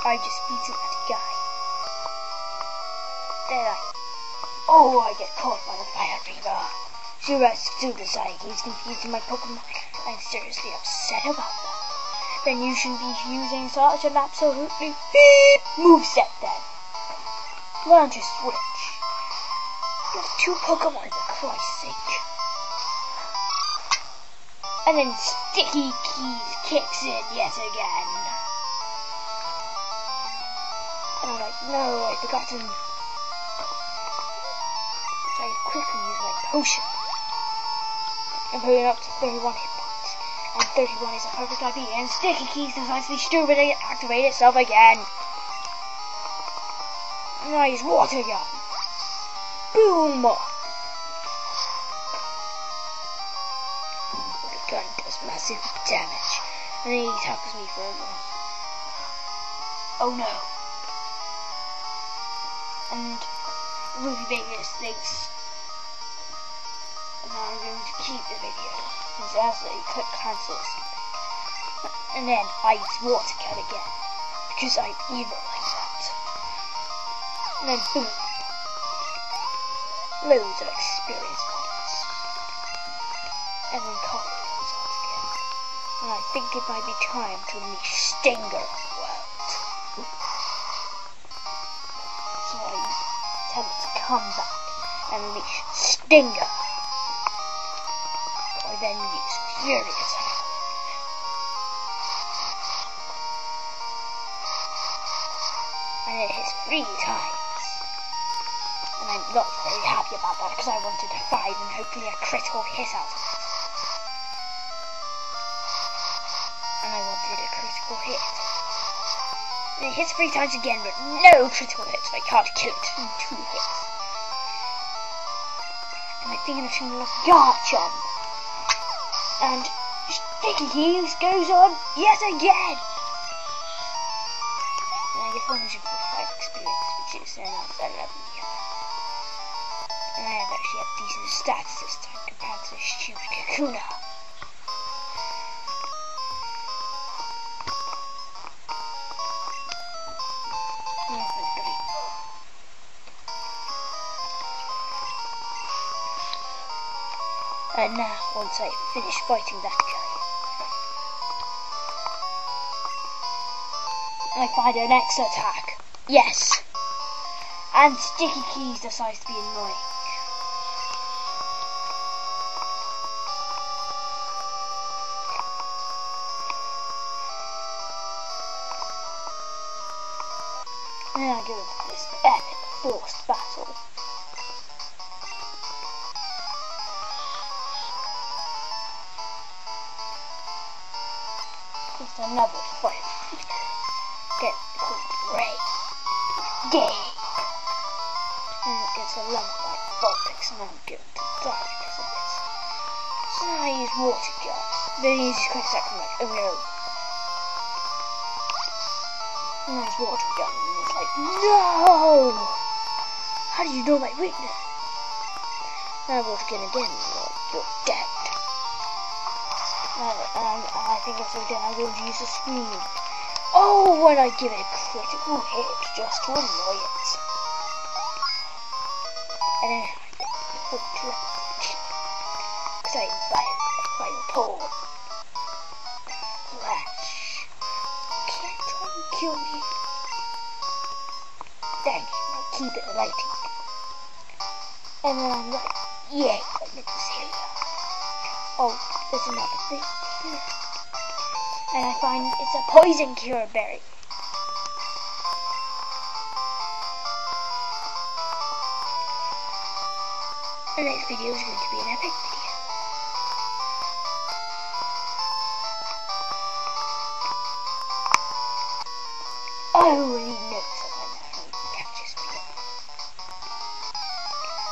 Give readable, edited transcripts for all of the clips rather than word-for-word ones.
I just beat that guy. Then I get caught by the Fire Reaver. Sure as soon as I he's confusing my Pokemon, I'm seriously upset about that. Then you shouldn't be using such an absolutely beep moveset then. Why don't you switch? You have 2 Pokemon for Christ's sake. And then Sticky Keys kicks in yet again. And I'm like, no, I forgot to... So I quickly use my potion. And put it up to 31 hit points. And 31 is a perfect idea. And Sticky Keys decides to be stupid and activate itself again. And I use Water Gun. Boom! Water Gun does massive damage. And then he tackles me for a while. Oh no. And Ruby Vegas thinks now I'm going to keep the video. Because after you click cancel or something. And then I use Water Gun again. Because I'm evil like that. And then boom. Loads of experience points. And then Colin comes out again. And I think it might be time to unleash Stinger on the world. So I tell it to come back and unleash Stinger. I then use Fury Attack. And it hits 3 times. And I'm not very happy about that because I wanted a 5 and hopefully a critical hit out of it. And I wanted a critical hit. And it hits 3 times again, but no critical hits. I can't kill it in 2 hits. And I think I'm just going to look Garchomp. And Sticky Keys goes on yet again. And I get 145 experience, which is enough for 11 years. And I have actually had decent stats this time compared to this stupid Kakuna. And now, once I finish fighting that guy, I find an X attack. Yes! And Sticky Keys decides to be annoying. And then I go into this epic forced battle. Just another fight. Get called Ray. Gay. And it gets a lump like Vulpix and I'm going to die because of this. So now I use Water Gun. Then he uses Quick Attack and I'm like, oh no. And I use Water Gun and it's like, no! How do you know my weakness? And I Water Gun again and you're dead. And I think it's again I'm going to use a Scream. Oh, when I give it a critical hit just to annoy it. And then I get the full trip. Because I invite Final Pull. Flash. Can I try and kill me? Thank you, I'll keep it lighting. And then I'm like, yeah, I meant to say that. Oh, there's another thing here. And I find it's a poison cure berry. The next video is going to be an epic video. I already know someone who catches me.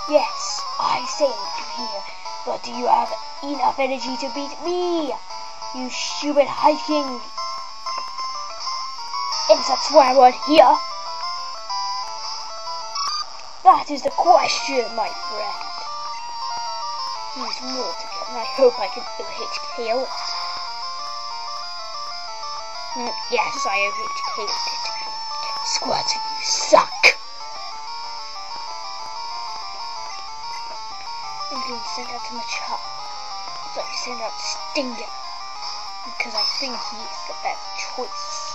Yes, I saved you here, but do you have enough energy to beat me? You stupid hiking! Insert swear word here! That is the question, my friend. Use Water Gun, and I hope I can HKO it. Yes, I HKO'd it. Squirtle, you suck. I'm going to send out to Machop. So I send out Stinger. Because I think he is the best choice.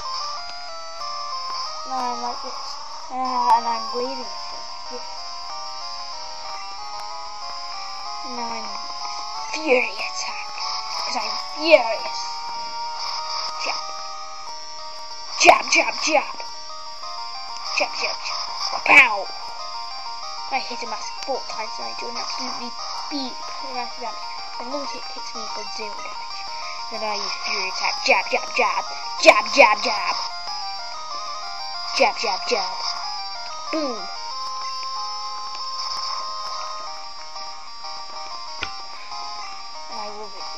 And I'm like this. And I'm waiting for this. And now I'm Fury Attack. Because I'm furious. Jab. Jab, jab, jab. Jab, jab, jab. Pow! I hit him 4 times and I do an absolutely beat amount of damage. And Little Hit hits me for 0 damage. Then I use Fury Attack. Jab, jab, jab. Jab, jab, jab. Jab, jab, jab. Boom.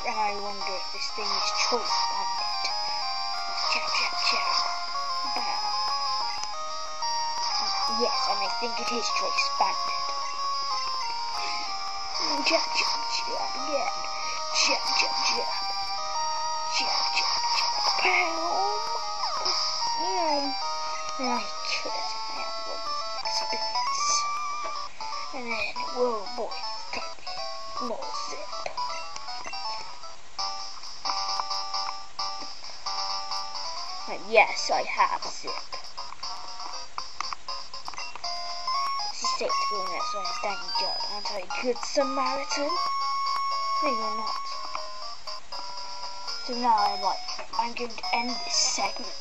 And I wonder if this thing is Choice Bandit. Jab, jab, jab. Bam. Yes, and I think it is Choice Bandit. Jab, jab, jab again. Jab, jab, jab. Jab, jab, jab. Pow! And I kill it. I have one experience. And then, whoa boy, got me. More zip. And yes, I have zip. This is safe to go in there, so I'm standing guard. Aren't I a good Samaritan? No, you're not. So now I'm going to end this segment.